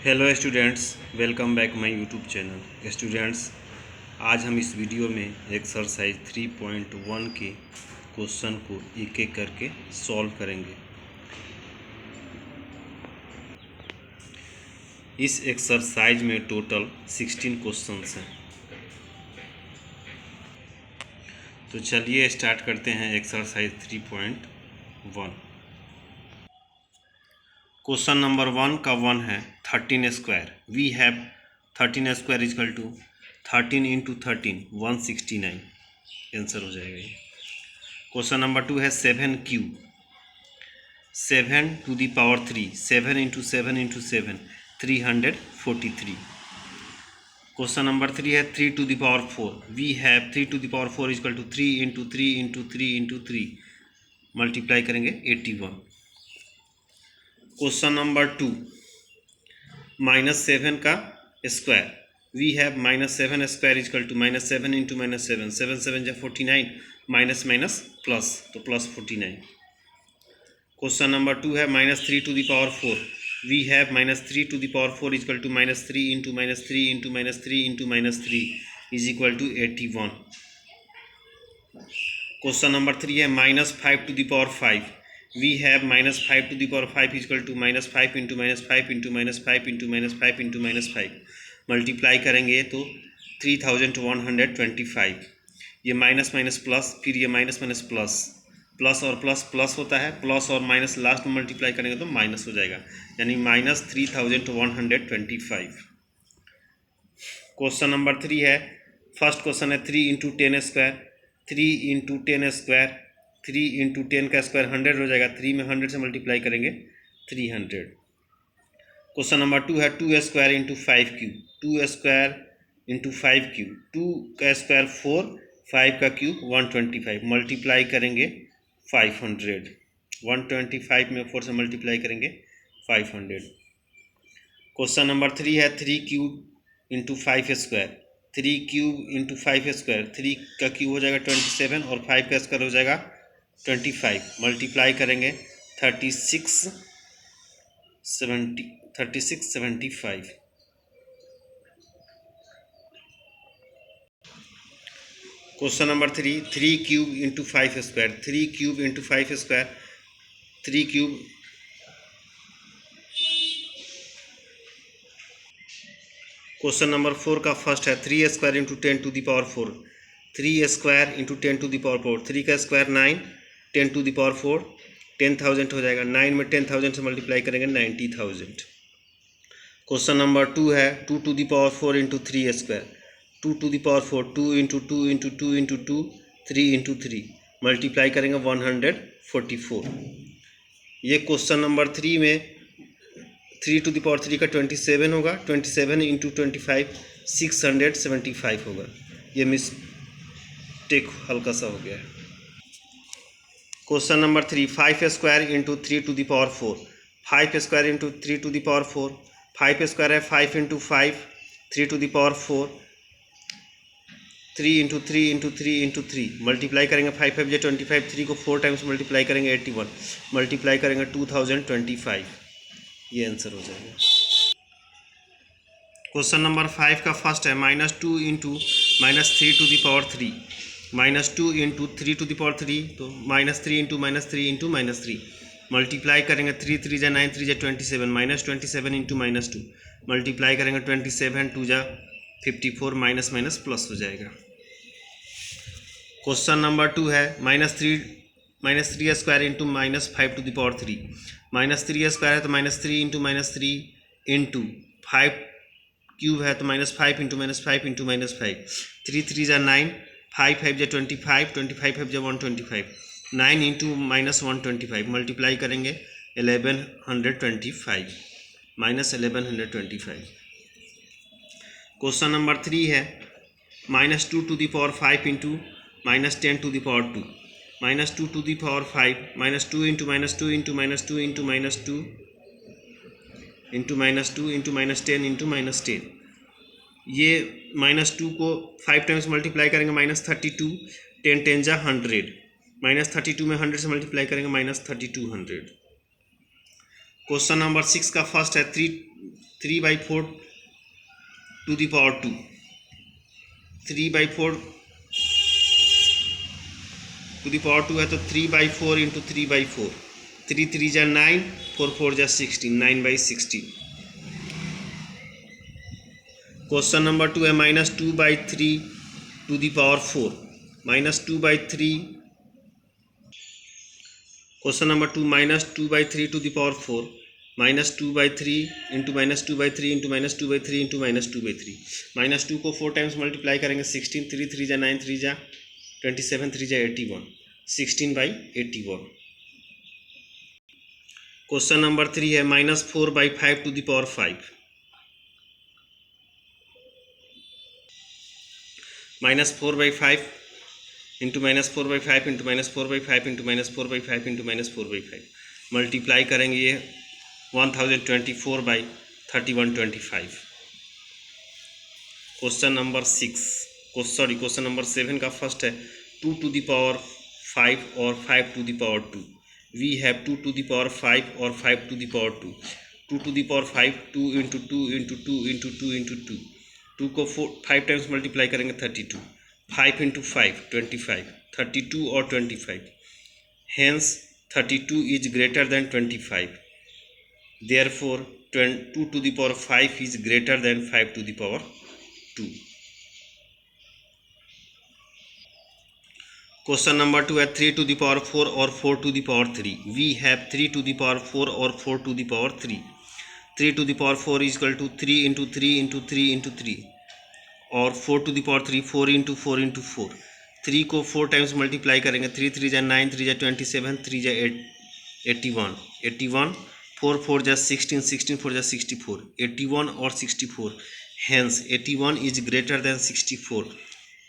Hello students, welcome back my YouTube channel. Students, आज हम इस वीडियो में एक्सरसाइज 3.1 के क्वेश्चन को एक एक करके सॉल्व करेंगे। इस एक्सरसाइज में टोटल 16 क्वेश्चंस हैं। तो चलिए स्टार्ट करते हैं एक्सरसाइज 3.1। क्वेश्चन नंबर 1 का 1 है 13 square. We have 13 square is equal to 13 into 13 169 answer हो जाएगा ये। क्वेश्चन नंबर 2 है 7 cube, 7 to the power 3, 7 into 7 into 7 343। Question number 3 है 3 to the power 4। We have 3 to the power 4 is equal to 3 into 3 into 3 into 3 multiply करेंगे 81। Question number 2 -7 का square. We have -7 square is equal to -7 into -7, 7 7 जा 49, minus minus plus तो plus 49। Question number 2 है -3 to the power 4। We have -3 to the power 4 is equal to -3 into -3 into -3 into -3 is equal to 81। Question number 3 है -5 to the power 5। We have -5 to the power 5 is equal to -5 into -5 into -5 into -5 into -5 multiply करेंगे तो 3125। ये minus minus plus, फिर ये minus minus plus, plus और plus plus होता है, plus और माइनस लास्ट में मल्टीप्लाई करेंगे तो माइनस हो जाएगा, यानी -3125। क्वेश्चन नंबर 3 है, फर्स्ट क्वेश्चन है 3 into 10 square. 3 into 10 square, 3 into 10 का स्क्वायर 100 हो जाएगा, 3 में 100 से मल्टीप्लाई करेंगे 300। क्वेश्चन नंबर 2 है 2 square into 5 cube. 2 square into 5 cube, 2 का स्क्वायर 4, 5 का क्यूब 125 मल्टीप्लाई करेंगे 500। 125 में 4 से मल्टीप्लाई करेंगे 500। क्वेश्चन नंबर 3 है 3 cube into 5 square. 3 cube into 5 square, 3 का क्यूब हो जाएगा 27 और 5 का स्क्वायर हो जाएगा 25 मल्टीप्लाई करेंगे 3675। Question number 3 cube into 5 square. 3 cube into 5 square, 3 cube, question number 4 का फर्स्ट है 3 square into 10 to the power 4। 3 square into 10 to the power 4, 3 का स्क्वायर 9, 10 टू दी पावर 4 10,000 हो जाएगा, 9 में 10,000 से मल्टीप्लाई करेंगे 90,000। क्वेश्चन नंबर 2 है 2 to the power 4 into 3 square. 2 to the power 4, 2 into 2 into 2 into 2 3 into 3 multiply करेंगे 144। ये क्वेश्चन नंबर 3 में 3 टू दी पावर 3 का 27 होगा, 27 इंटू 25 675 होगा। ये मिस्टेक हल्का सा हो गया है। Question number 3 5 square into 3 to the power 4। 5 square into 3 to the power 4, 5 square है 5 into 5 3 to the power 4, 3 into 3 into 3 into 3 multiply करेंगे 5 5 या 25, 3 को 4 टाइम्स मल्टीप्लाई करेंगे 81 मल्टीप्लाई करेंगे 2025। ये आंसर हो जाएगा। क्वेश्चन नंबर 5 का फर्स्ट है -2 into -3 to the power 3। -2 into 3 to the power 3 तो -3 इंटू -3 इंटू -3 मल्टीप्लाई करेंगे 3 3 जा 9, 3 जा 27, -27 इंटू -2 मल्टीप्लाई करेंगे 27 2 जा 54 माइनस माइनस प्लस हो जाएगा। क्वेश्चन नंबर 2 है -3 square into -5 to the power 3। -3 square है तो -3 इंटू -3 इंटू 5 क्यूब है तो -5 इंटू -5 इंटू -5, 3 3 जा 9, 5 5 जा 25, 25 5 जा 125, 9 इंटू -125 मल्टीप्लाई करेंगे 1125 -1125। क्वेश्चन नंबर 3 है -2 to the power 5 into -10 to the power 2। -2 to the power 5, -2 into -2 into -2 into -2 into -2 into -10 into -10। ये -2 को 5 टाइम्स मल्टीप्लाई करेंगे -32, 10 10 जा 100, -32 में 100 से मल्टीप्लाई करेंगे -3200। क्वेश्चन नंबर 6 का फर्स्ट है 3/4 to the power 2, 3/4 to the power 2 है तो 3/4 इंटू 3/4, 3 3 जा 9, 4 4 जा 16, 9/16। क्वेश्चन नंबर 2 है -2/3 to the power 4, -2/3। Question number 2 -2/3 to the power 4, -2/3 into -2/3 into -2/3 into -2/3। -2 को 4 टाइम्स मल्टीप्लाई करेंगे 16, 3 3 जा 9, 3 जा 27, 3 जा 81, 16/81। क्वेश्चन नंबर 3 है -4/5 to the power 5, -4/5 into -4/5 into -4/5 into -4/5 into -4/5 multiply करेंगे ये 1024/3125। क्वेश्चन नंबर 7 का फर्स्ट है 2 टू द पावर 5 और 5 to the power 2। We have 2 to the power 5 और 5 to the power 2। 2 to the power 5, 2 into 2 into 2 into 2 into 2। 2 को 5 times multiply करेंगे 32, 5 into 5 25, 32 और 25। Hence 32 is greater than 25, therefore 2 to the power 5 is greater than 5 to the power 2। Question number 2 है 3 to the power 4 और 4 to the power 3। We have 3 to the power 4 और 4 to the power 3। 3 to the power 4 is equal to 3 into 3 into 3 into 3 और 4 to the power 3 4 into 4 into 4। 3 को 4 times multiply करेंगे 3 3 जा 9, 3 जा 27, 3 जा 81, 81, 4 4 जा 16, 16 4 जा 64, 81 और 64। Hence 81 is greater than 64,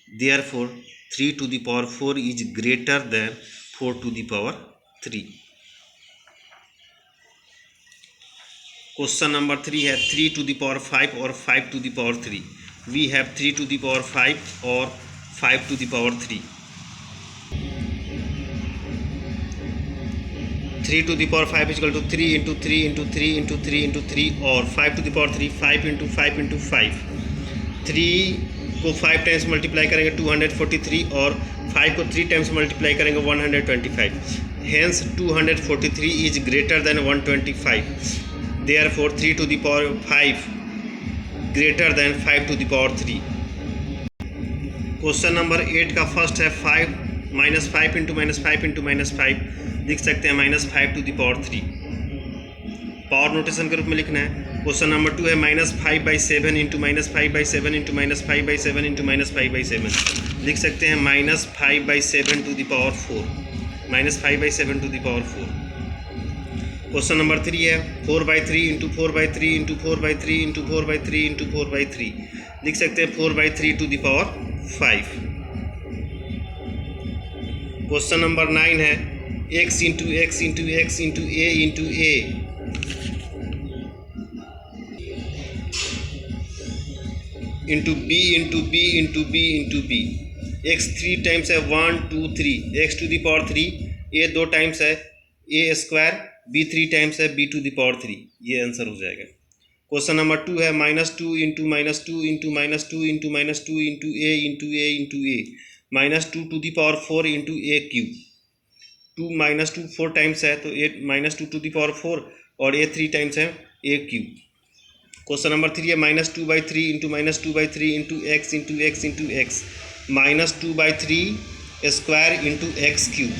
therefore 3 to the power 4 is greater than 4 to the power 3। Question number 3 है 3 टू द पावर 5 और 5 to the power 3। We have 3 to the power 5 और 5 to the power 3। 3 to the power 5 is equal to 3 into 3 into 3 into 3 into 3 और 5 to the power 3 5 into 5 into 5। 3 को 5 times multiply करेंगे 243 और 5 को 3 times multiply करेंगे 125। Hence 243 is greater than 125, therefore 3 to the power 5 greater than 5 to the power 3। Question number 8 का first है 5 -5 into -5 into -5, लिख सकते हैं -5 to the power 3। Power notation के रूप में लिखना है। क्वेश्चन नंबर 2 है -5/7 इंटू -5/7 इंटू -5/7 इंटू -5/7, लिख सकते हैं -5/7 to the power 4, -5/7 to the power 4। Question number 3 है 4/3 इंटू 4/3 इंटू 4/3 इंटू 4/3 इंटू 4/3, लिख सकते हैं 4/3 to the power 5। Question number 9 है x into x into x into a into a, into b into b into b into b। x 3 times है 1 2 3, x to the power 3। a 2 times है a square, b 3 times है b to the power 3। ये answer हो जाएगा। Question number 2 है -2 into -2 into -2 into -2 into a into a into a, -2 to the power 4 into a cube. 2 -2 4 times है तो -2 to the power 4 और a 3 times है a cube. Question number 3 है -2/3 into -2/3 into x into x into x, -2/3 square into x cube.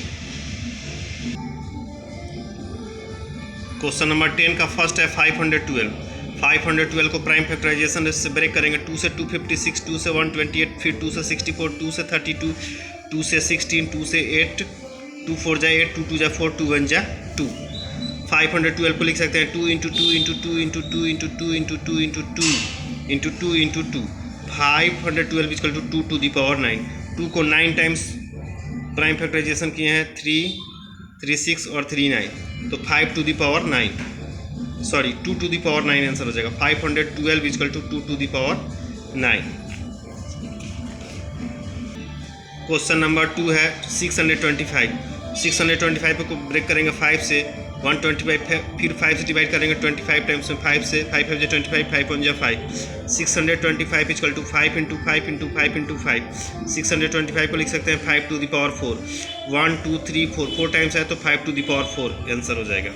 Question number 10 का first है 512 को prime factorisation से break करेंगे। 2 से 256, 2 से 128, फिर 2 से 64, 2 से 32, 2 से 16, 2 से 8, 2 4 जा 8, 2 2 जा 4, 2 1 जा 2। 512 को लिख सकते हैं 2 into 2 into 2 into 2 into 2 into 2 into 2 into 2 into 2। 512 equal to 2 to the power 9। 2 को 9 टाइम्स प्राइम फैक्टराइजेशन किए हैं, 3 3 6 और 3 9, तो 5 to the power 9, sorry 2 to the power 9 answer हो जाएगा। 512 equal to 2 to the power 9। Question number 2 है 625 को break करेंगे 5 से। 125 फिर 5 से डिवाइड करेंगे 25 टाइम्स में 5 से 5 5 25 5 1 5 625 equal to 5 into 5 into 5 into 5 625 को लिख सकते हैं 5 टू द पावर 4 1 2 3 4 टाइम्स है तो 5 टू द पावर 4 आंसर हो जाएगा।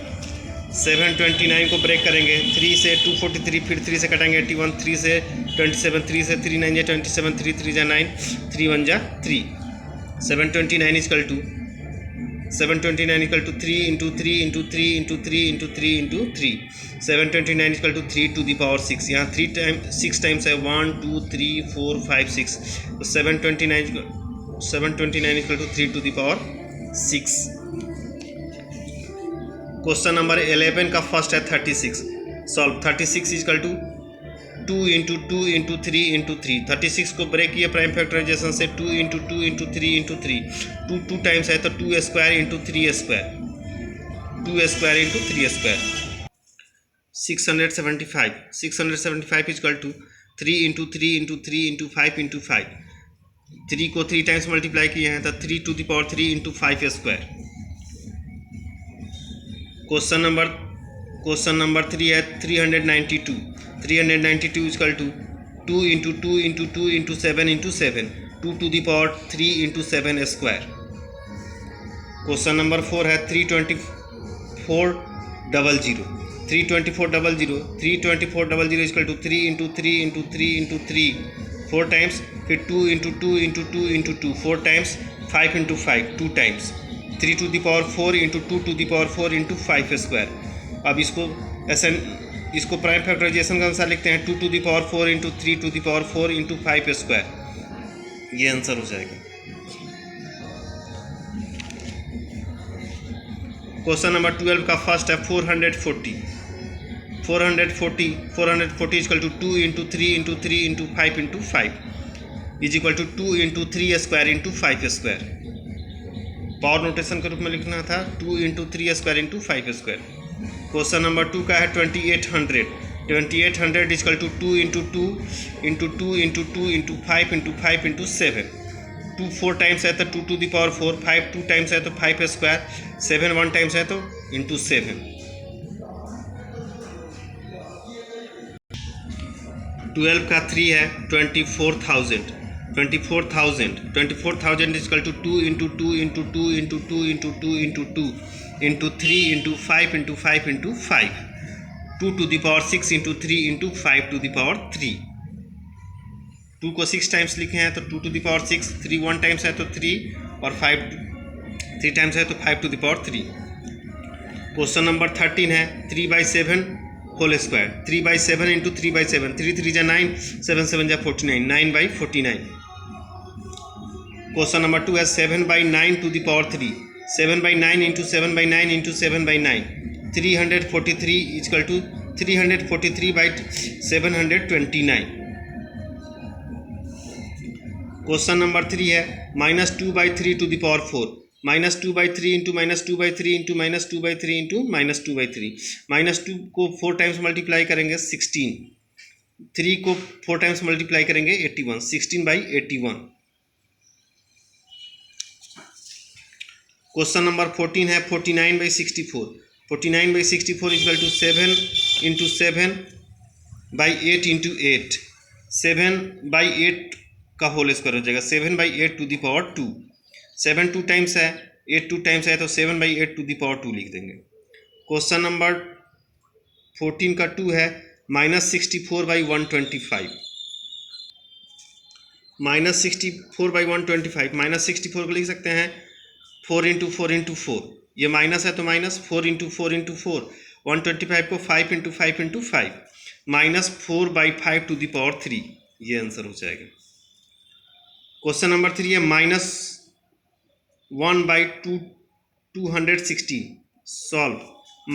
729 को ब्रेक करेंगे 3 से 243 फिर 3 से कटेंगे 81 3 से 27 3 से 3 9 जा 27 3 3 जा 9 3 1 जा 3 729 equal to 729 equal to 3 into 3 into 3 into 3 into 3 into 3 729 equal to 3 to the power 6 यहाँ 3 टाइम 6 टाइम्स है 1 2 3 4 5 6 तो 729 equal to 3 to the power 6। Question number 11 का फर्स्ट है 36 solve 36 equal to 2 into 2 into 3 into 3 36 को ब्रेक किया prime factorisation से 2 into 2 into 3 into 3 2 times है तो 2 square into 3 square 2 square into 3 square 675 equal to 3 into 3 into 3 into 5 into 5 3 को 3 times multiply किए हैं तो 3 to the power 3 into 5 square. Question number 3 है 392 equal to 2 into 2 into 2 into 7 into 7 2 to the power 3 into 7 square. Question number 4 है 32400 equal to 3 into 3 into 3 into 3 4 times फिर 2 into 2 into 2 into 2 4 times 5 into 5 2 times 3 to the power 4 into 2 to the power 4 into 5 square. अब इसको prime factorisation के अनुसार लिखते हैं 2 to the power 4 into 3 to the power 4 into 5 square ये answer हो जाएगा। क्वेश्चन नंबर 12 का फर्स्ट है 440 equal to 2 into 3 into 3 into 5 into 5 is equal to 2 into 3 square into 5 square. Power notation के रूप में लिखना था 2 into 3 square into 5 square. Question number 2 का है 2800 equal to 2 into 2 into 2 into 2 into 5 into 5 into 7 2 4 times है तो 2 टू द पावर 4 5 2 टाइम्स है तो 5 स्क्वायर 7 1 टाइम्स है तो इंटू 7 12 का 3 है 24,000 equal to 2 into 2 into 2 into 2 into 2 into 2 into 3 into 5 into 5 into 5 2 to the power 6 into 3 into 5 to the power 3 2 को 6 times लिखे हैं तो 2 टू द पावर 6 3 1 टाइम्स है तो 3 और 5 3 टाइम्स है तो 5 to the power 3। Question number 13 है 3/7 होल स्क्वायर 3/7 इंटू 3/7 3 3 जा 9 7 7 जा 49 9/49। क्वेश्चन नंबर 2 है 7/9 to the power 3 7/9 into 7/9 into 7/9 343 equal to 343/729। Question number 3 है -2/3 to the power 4 -2/3 into -2/3 into -2/3 into -2/3 -2 को 4 टाइम्स मल्टीप्लाई करेंगे 16 3 को 4 टाइम्स मल्टीप्लाई करेंगे 81 16/81। क्वेश्चन नंबर 14 है 49/64 इक्वल टू 7 इंटू 7/8 इंटू 8 7/8 का होल स्क्वायर हो जाएगा 7/8 टू द पावर 2 7 2 टाइम्स है 8 2 टाइम्स है तो 7/8 टू द पावर 2 लिख देंगे। क्वेश्चन नंबर 14 का 2 है -64/125 -64/125 को लिख सकते हैं 4 इंटू 4 इंटू 4 ये माइनस है तो माइनस 4 इंटू 4 इंटू 4 125 को 5 into 5 into 5 -4/5 to the power 3 ये आंसर हो जाएगा। क्वेश्चन नंबर 3 है -1/216 सॉल्व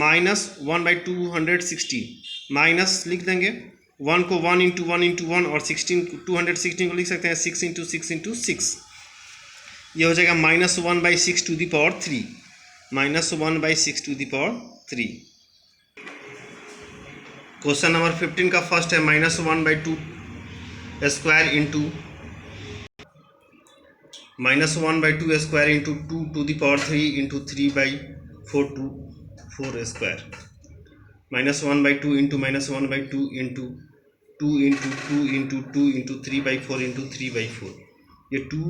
-1/216 माइनस लिख देंगे 1 को 1 इंटू 1 इंटू 1 और 216 को लिख सकते हैं 6 इंटू 6 इंटू 6 ये हो जाएगा -1/6 to the power 3 -1/6 to the power 3। Question number 15 का फर्स्ट है -1/2 square into -1/2 square into 2 to the power 3 into 3/4 4 square -1/2 into -1/2 into 2 into 2 into 2 into 3/4 into 3/4। ये 2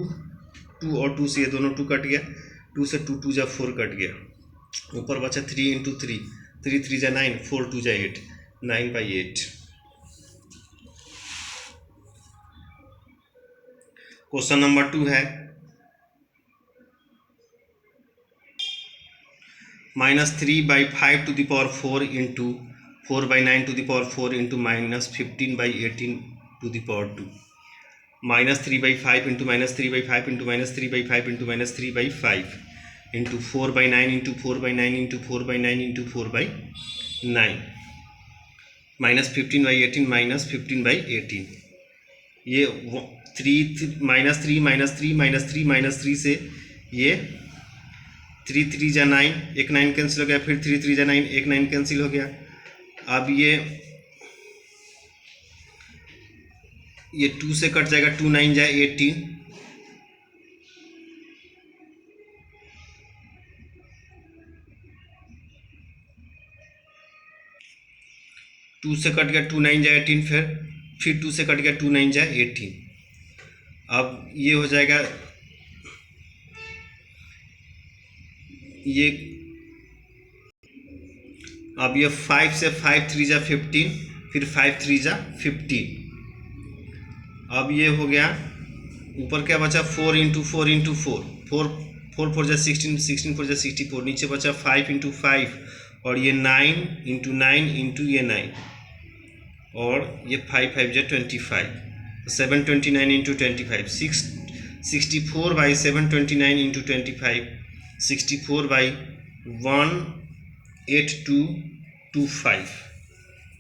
और 2 से ये दोनों 2 कट गया, 2 से 2 2 जा 4 कट गया, ऊपर बचा 3 इंटू 3, 3 3 जा 9, 4 2 जा 8, 9/8। क्वेश्चन नंबर 2 है -3/5 to the power 4 into 4/9 to the power 4 into -15/18 to the power 2। -3/5 into -3/5 into -3/5 into -3/5 into 4/9 into 4/9 into 4/9 into 4/9 -15/18 -15/18। ये 3 से ये 3 3 जा 9, एक 9 कैंसिल हो गया, फिर 3 3 जा 9, एक 9 कैंसिल हो गया। अब ये 2 से कट जाएगा, 2 9 जा 18, 2 से कट गया, 2 9 जा 18, फिर 2 से कट गया, 2 9 जा 18। अब ये हो जाएगा, अब ये 5 से 5 3 जा 15, फिर 5 3 जा 15। अब ये हो गया, ऊपर क्या बचा 4 इंटू 4 इंटू 4, 4 4 जा 16, 16 4 जा 64, नीचे बचा 5 इंटू 5 और ये 9 इंटू 9 इंटू ये 9 और ये 5 5 जा 25, 729 इंटू 25, 64/729 इंटू 25, 64/18225,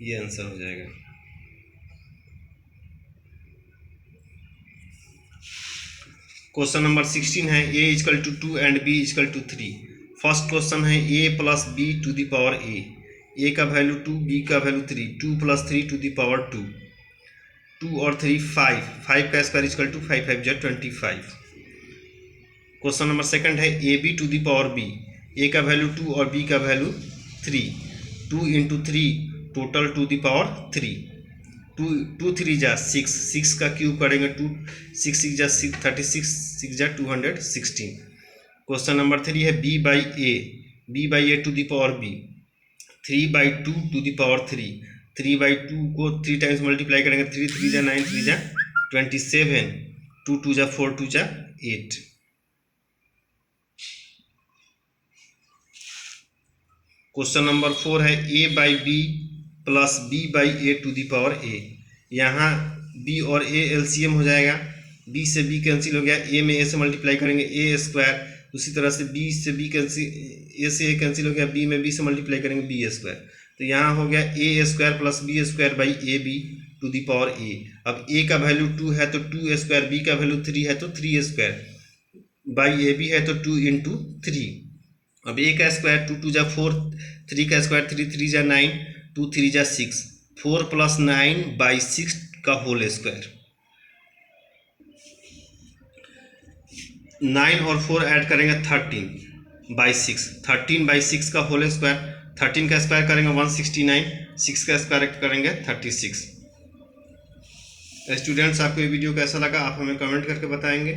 ये आंसर हो जाएगा। क्वेश्चन नंबर 16 है a equal to 2 and b equal to 3। First question है a plus B to the power a का वैल्यू 2, b का वैल्यू 3, 2 + 3 टू द पावर 2, 2 और 3 5 का स्क्वायर इजकल टू 5 5 जा 25। क्वेश्चन नंबर सेकंड है A B to the power b, a का value 2 और b का value 3, 2 into 3 total to the power 3, 2 3 जा 6, 6 का क्यूब करेंगे, 2 6 6 जा 36, 6 जा 216। क्वेश्चन नंबर 3 है b by A to the power b, 3/2 to the power 3, 3/2 को 3 टाइम्स मल्टीप्लाई करेंगे, 3 3 जा 9, 3 जा 27, 2 2 जा 4, 2 जा 8। क्वेश्चन नंबर 4 है a by B plus b by A to the power a। यहाँ b और a एलसीएम हो जाएगा, b से b कैंसिल हो गया, a में a से मल्टीप्लाई करेंगे a स्क्वायर, उसी तरह से b से b कैंसिल, a से a कैंसिल हो गया, b में b से मल्टीप्लाई करेंगे b स्क्वायर, तो यहाँ हो गया a square plus b square by A B to the power a। अब a का वैल्यू 2 है तो 2 स्क्वायर, b का वैल्यू 3 है तो 3 स्क्वायर, बाई ए बी है तो 2 इंटू 3। अब a का स्क्वायर 2 2 जा 4, 3 का स्क्वायर 3 3 जा 9, 2 3 जा 6, 4 + 9/6 का होल स्क्वायर। 9 और 4 ऐड करेंगे 13/6, 13/6 का होल स्क्वायर, 13 का स्क्वायर करेंगे 169, 6 का स्क्वायर करेंगे 36। स्टूडेंट्स, आपको ये वीडियो कैसा लगा आप हमें कमेंट करके बताएंगे।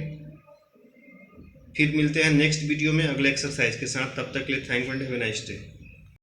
फिर मिलते हैं नेक्स्ट वीडियो में अगले एक्सरसाइज के साथ, तब तक के लिए thank you and have a nice day.